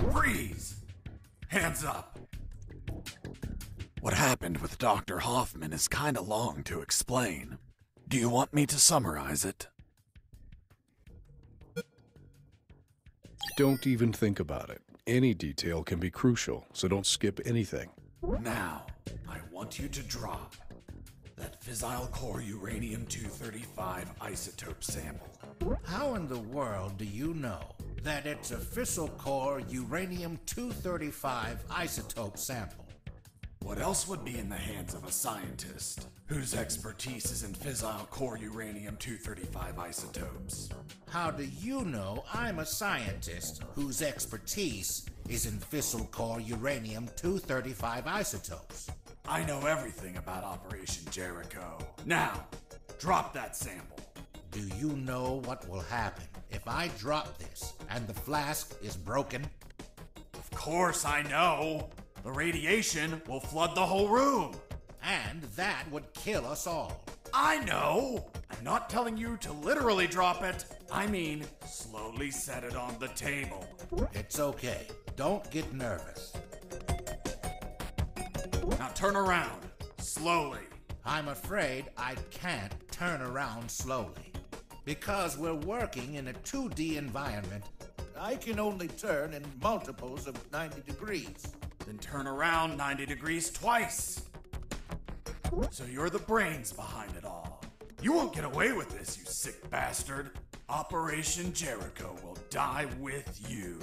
Freeze! Hands up! What happened with Dr. Hoffman is kinda long to explain. Do you want me to summarize it? Don't even think about it. Any detail can be crucial, so don't skip anything. Now, I want you to drop that fissile core uranium-235 isotope sample. How in the world do you know that it's a fissile core uranium-235 isotope sample? What else would be in the hands of a scientist whose expertise is in fissile core uranium-235 isotopes? How do you know I'm a scientist whose expertise is in fissile core uranium-235 isotopes? I know everything about Operation Jericho. Now, drop that sample. Do you know what will happen if I drop this and the flask is broken? Of course I know. The radiation will flood the whole room. And that would kill us all. I know. I'm not telling you to literally drop it. I mean, slowly set it on the table. It's okay. Don't get nervous. Now turn around. Slowly. I'm afraid I can't turn around slowly. Because we're working in a 2D environment, I can only turn in multiples of 90 degrees. Then turn around 90 degrees twice. So you're the brains behind it all. You won't get away with this, you sick bastard. Operation Jericho will die with you.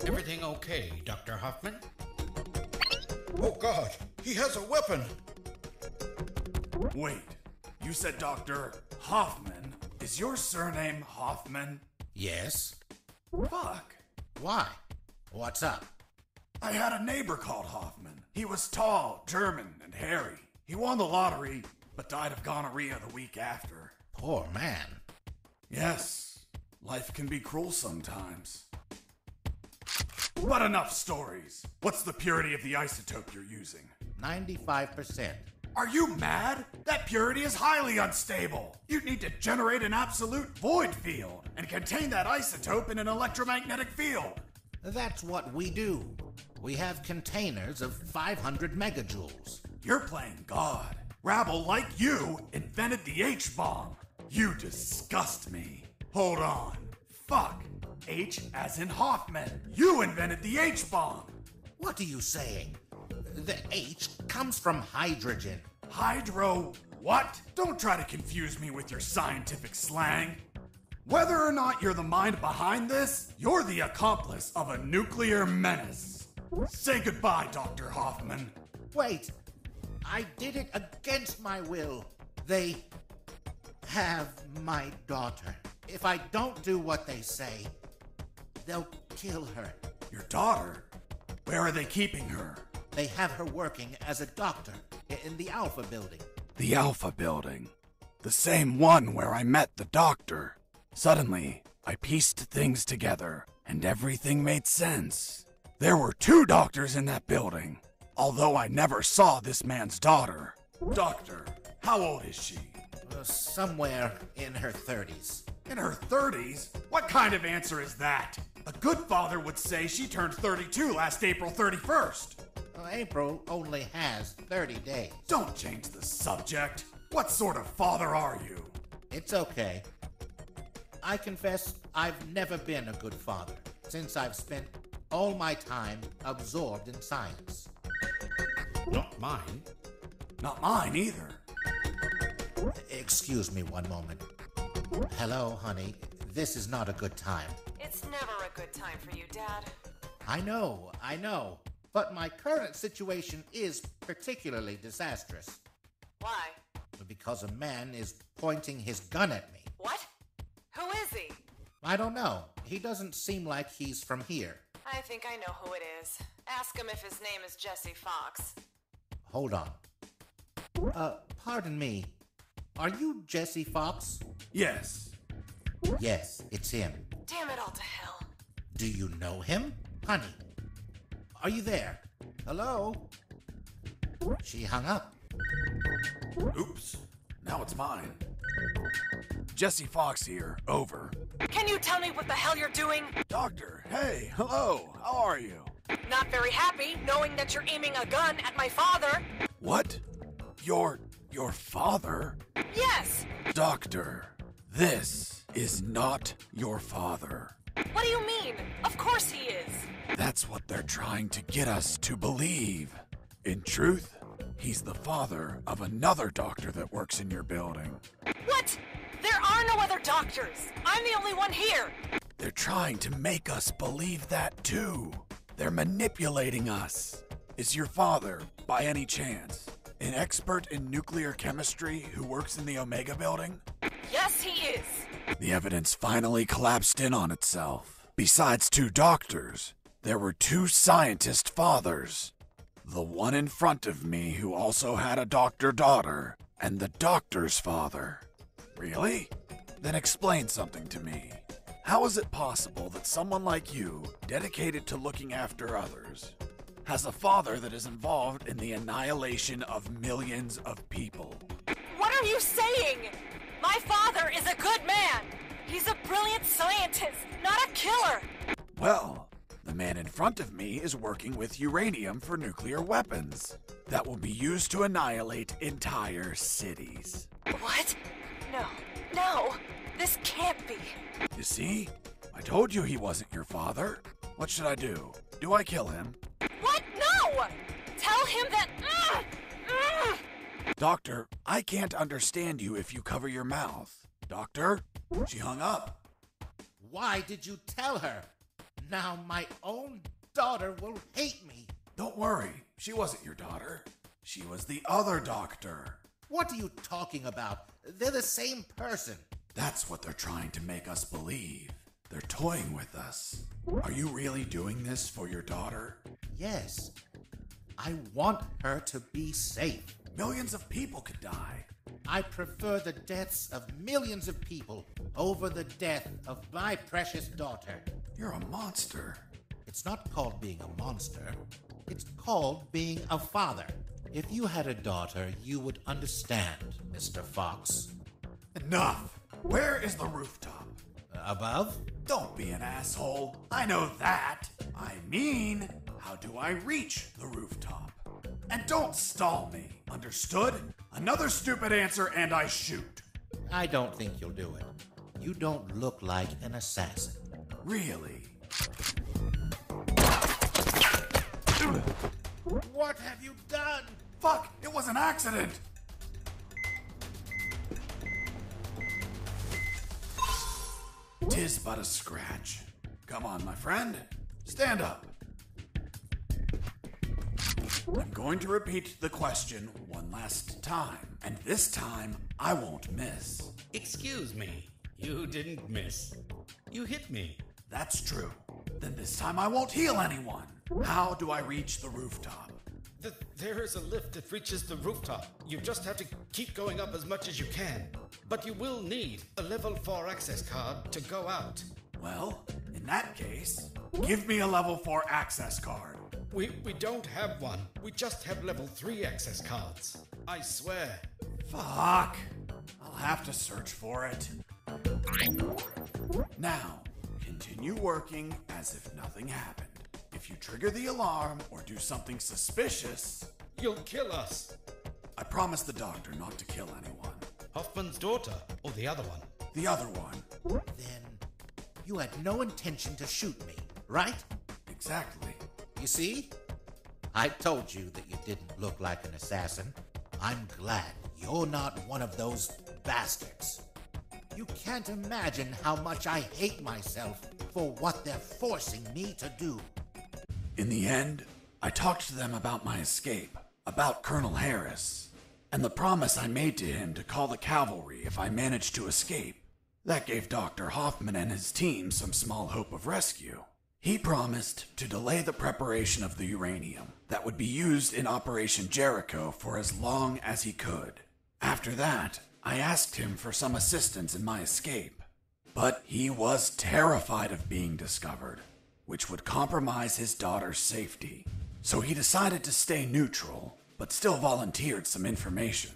Everything okay, Dr. Hoffman? Oh God, he has a weapon! Wait, you said Dr. Hoffman? Is your surname Hoffman? Yes? Fuck. Why? What's up? I had a neighbor called Hoffman. He was tall, German, and hairy. He won the lottery, but died of gonorrhea the week after. Poor man. Yes, life can be cruel sometimes. But enough stories. What's the purity of the isotope you're using? 95%. Are you mad? That purity is highly unstable. You'd need to generate an absolute void field and contain that isotope in an electromagnetic field. That's what we do. We have containers of 500 megajoules. You're playing God. Rabble like you invented the H-bomb. You disgust me. Hold on. Fuck. H as in Hoffman. You invented the H-bomb. What are you saying? The H comes from hydrogen. Hydro what? Don't try to confuse me with your scientific slang. Whether or not you're the mind behind this, you're the accomplice of a nuclear menace. Say goodbye, Dr. Hoffman. Wait, I did it against my will. They have my daughter. If I don't do what they say, they'll kill her. Your daughter? Where are they keeping her? They have her working as a doctor in the Alpha building. The Alpha building. The same one where I met the doctor. Suddenly, I pieced things together, and everything made sense. There were 2 doctors in that building, although I never saw this man's daughter. Doctor, how old is she? Somewhere in her 30s. In her 30s? What kind of answer is that? A good father would say she turned 32 last April 31st. April only has 30 days. Don't change the subject. What sort of father are you? It's okay. I confess I've never been a good father, since I've spent all my time absorbed in science. Not mine. Not mine either. Excuse me one moment. Hello, honey. This is not a good time. It's never a good time for you, Dad. I know. But my current situation is particularly disastrous. Why? Because a man is pointing his gun at me. What? Who is he? I don't know. He doesn't seem like he's from here. I think I know who it is. Ask him if his name is Jesse Fox. Hold on. Pardon me. Are you Jesse Fox? Yes. Yes, it's him. Damn it all to hell. Do you know him? Honey, are you there? Hello? She hung up. Oops. Now it's mine. Jesse Fox here. Over. Can you tell me what the hell you're doing? Doctor, hey, hello. How are you? Not very happy knowing that you're aiming a gun at my father. What? Your father? Yes. Doctor, this is not your father. What do you mean? Of course he is. That's what they're trying to get us to believe. In truth, he's the father of another doctor that works in your building. What? There are no other doctors. I'm the only one here. They're trying to make us believe that too. They're manipulating us. Is your father, by any chance, an expert in nuclear chemistry who works in the Omega building? Yes, he is. The evidence finally collapsed in on itself. Besides 2 doctors, there were 2 scientist fathers. The one in front of me who also had a doctor daughter, and the doctor's father. Really? Then explain something to me. How is it possible that someone like you, dedicated to looking after others, has a father that is involved in the annihilation of millions of people? What are you saying? My father is a good man. He's a brilliant scientist, not a killer. Well, the man in front of me is working with uranium for nuclear weapons that will be used to annihilate entire cities. What? No, this can't be. You see? I told you he wasn't your father. What should I do? Do I kill him? What? No! Tell him that... Doctor, I can't understand you if you cover your mouth. Doctor? She hung up. Why did you tell her? Now my own daughter will hate me. Don't worry. She wasn't your daughter. She was the other doctor. What are you talking about? They're the same person. That's what they're trying to make us believe. They're toying with us. Are you really doing this for your daughter? Yes. I want her to be safe. Millions of people could die. I prefer the deaths of millions of people over the death of my precious daughter. You're a monster. It's not called being a monster. It's called being a father. If you had a daughter, you would understand, Mr. Fox. Enough. Where is the rooftop? Above? Don't be an asshole. I know that. I mean, how do I reach the rooftop? And don't stall me. Understood? Another stupid answer and I shoot. I don't think you'll do it. You don't look like an assassin. Really? What have you done? Fuck! It was an accident! Tis but a scratch. Come on, my friend. Stand up. I'm going to repeat the question one last time, and this time I won't miss. Excuse me. You didn't miss. You hit me. That's true. Then this time I won't heal anyone. How do I reach the rooftop? There is a lift that reaches the rooftop. You just have to keep going up as much as you can. But you will need a level 4 access card to go out. Well, in that case, give me a level 4 access card. We don't have one. We just have level 3 access cards. I swear. Fuck. I'll have to search for it. Now, continue working as if nothing happened. If you trigger the alarm or do something suspicious, You'll kill us. I promise the doctor not to kill anyone. Hoffman's daughter, or the other one. The other one. Then you had no intention to shoot me, right? Exactly. You see? I told you that you didn't look like an assassin. I'm glad you're not one of those bastards. You can't imagine how much I hate myself for what they're forcing me to do. In the end, I talked to them about my escape, about Colonel Harris, and the promise I made to him to call the cavalry if I managed to escape. That gave Dr. Hoffman and his team some small hope of rescue. He promised to delay the preparation of the uranium that would be used in Operation Jericho for as long as he could. After that, I asked him for some assistance in my escape, but he was terrified of being discovered, which would compromise his daughter's safety. So he decided to stay neutral, but still volunteered some information.